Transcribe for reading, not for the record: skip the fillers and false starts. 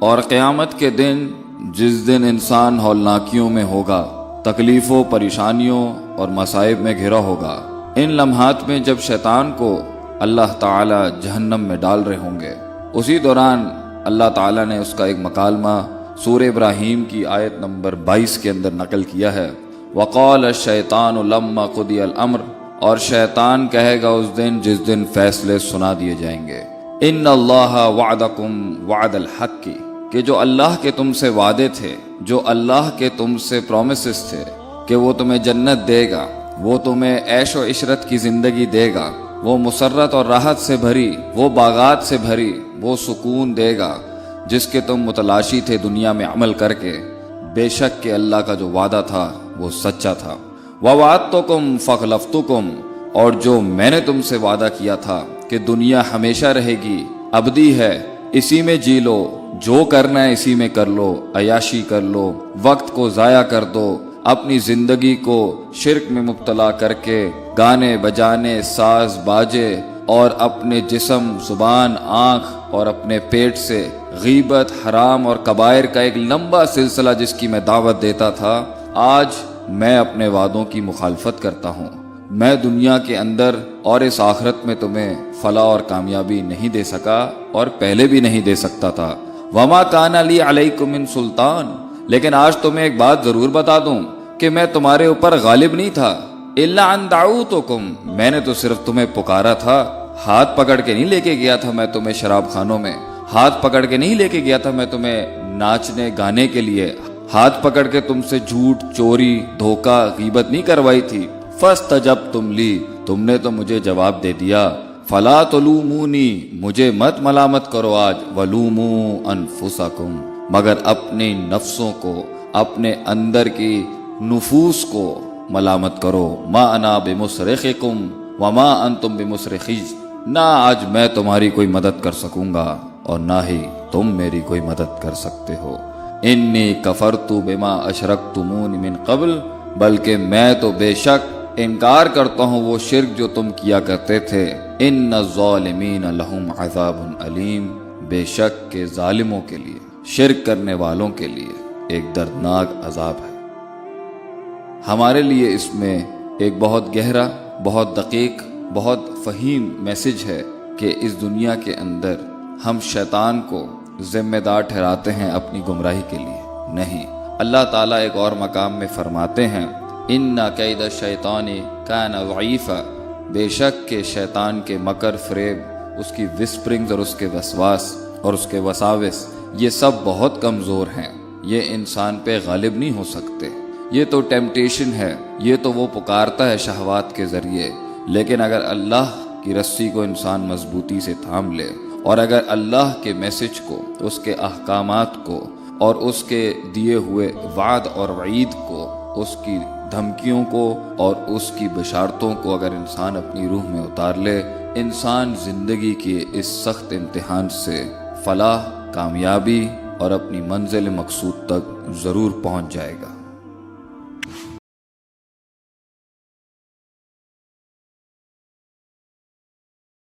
اور قیامت کے دن جس دن انسان ہولناکیوں میں ہوگا، تکلیفوں، پریشانیوں اور مصائب میں گھرا ہوگا، ان لمحات میں جب شیطان کو اللہ تعالی جہنم میں ڈال رہے ہوں گے، اسی دوران اللہ تعالی نے اس کا ایک مکالمہ سورہ ابراہیم کی آیت نمبر 22 کے اندر نقل کیا ہے۔ وقال الشیطان لما قضی الامر، اور شیطان کہے گا اس دن جس دن فیصلے سنا دیے جائیں گے، ان اللہ وعدکم وعد الحق، کہ جو اللہ کے تم سے وعدے تھے، جو اللہ کے تم سے پرومسز تھے کہ وہ تمہیں جنت دے گا، وہ تمہیں عیش و عشرت کی زندگی دے گا، وہ مسرت اور راحت سے بھری، وہ باغات سے بھری، وہ سکون دے گا جس کے تم متلاشی تھے دنیا میں عمل کر کے، بے شک کہ اللہ کا جو وعدہ تھا وہ سچا تھا۔ وَوَعَدتُّكُمْ فَخْلَفْتُكُمْ، اور جو میں نے تم سے وعدہ کیا تھا کہ دنیا ہمیشہ رہے گی، ابدی ہے، اسی میں جی لو، جو کرنا ہے اسی میں کر لو، عیاشی کر لو، وقت کو ضائع کر دو، اپنی زندگی کو شرک میں مبتلا کر کے گانے بجانے، ساز باجے اور اپنے جسم، زبان، آنکھ اور اپنے پیٹ سے غیبت، حرام اور کبائر کا ایک لمبا سلسلہ جس کی میں دعوت دیتا تھا، آج میں اپنے وعدوں کی مخالفت کرتا ہوں۔ میں دنیا کے اندر اور اس آخرت میں تمہیں فلاح اور کامیابی نہیں دے سکا اور پہلے بھی نہیں دے سکتا تھا۔ وما کان لی علیکم من سلطان، لیکن آج تمہیں ایک بات ضرور بتا دوں کہ میں تمہارے اوپر غالب نہیں تھا۔ الا ان دعوتکم، میں نے تو صرف تمہیں پکارا تھا، ہاتھ پکڑ کے نہیں لے کے گیا تھا میں تمہیں شراب خانوں میں، ہاتھ پکڑ کے نہیں لے کے گیا تھا میں تمہیں ناچنے گانے کے لیے، ہاتھ پکڑ کے تم سے جھوٹ، چوری، دھوکہ، غیبت نہیں کروائی تھی۔ فاستجبتم لی، تم نے تو مجھے جواب دے دیا۔ فلا تلومونی، مجھے مت ملامت کرو آج، ولوموا انفسکم، مگر اپنی نفسوں کو، اپنے اندر کی نفوس کو ملامت کرو۔ ما انا بمصرخکم وما انتم بمصرخی، نہ آج میں تمہاری کوئی مدد کر سکوں گا اور نہ ہی تم میری کوئی مدد کر سکتے ہو۔ انی کفرت بما اشرکتمون من قبل، بلکہ میں تو بے شک انکار کرتا ہوں وہ شرک جو تم کیا کرتے تھے۔ ان الظالمین لہم عذاب علیم، بے شک کہ ظالموں کے لیے، شرک کرنے والوں کے لیے ایک دردناک عذاب ہے۔ ہمارے لیے اس میں ایک بہت گہرا، بہت دقیق، بہت فہیم میسج ہے کہ اس دنیا کے اندر ہم شیطان کو ذمہ دار ٹھہراتے ہیں اپنی گمراہی کے لیے، نہیں۔ اللہ تعالیٰ ایک اور مقام میں فرماتے ہیں ان کید الشیطان کان ضعیفا، بے شک کہ شیطان کے مکر، فریب، اس کی وسپرنگز اور اس کے وسواس اور اس کے وساوس، یہ سب بہت کمزور ہیں، یہ انسان پہ غالب نہیں ہو سکتے۔ یہ تو ٹیمپٹیشن ہے، یہ تو وہ پکارتا ہے شہوات کے ذریعے، لیکن اگر اللہ کی رسی کو انسان مضبوطی سے تھام لے اور اگر اللہ کے میسج کو، اس کے احکامات کو اور اس کے دیے ہوئے وعد اور وعید کو، اس کی دھمکیوں کو اور اس کی بشارتوں کو اگر انسان اپنی روح میں اتار لے، انسان زندگی کے اس سخت امتحان سے فلاح، کامیابی اور اپنی منزل مقصود تک ضرور پہنچ جائے گا۔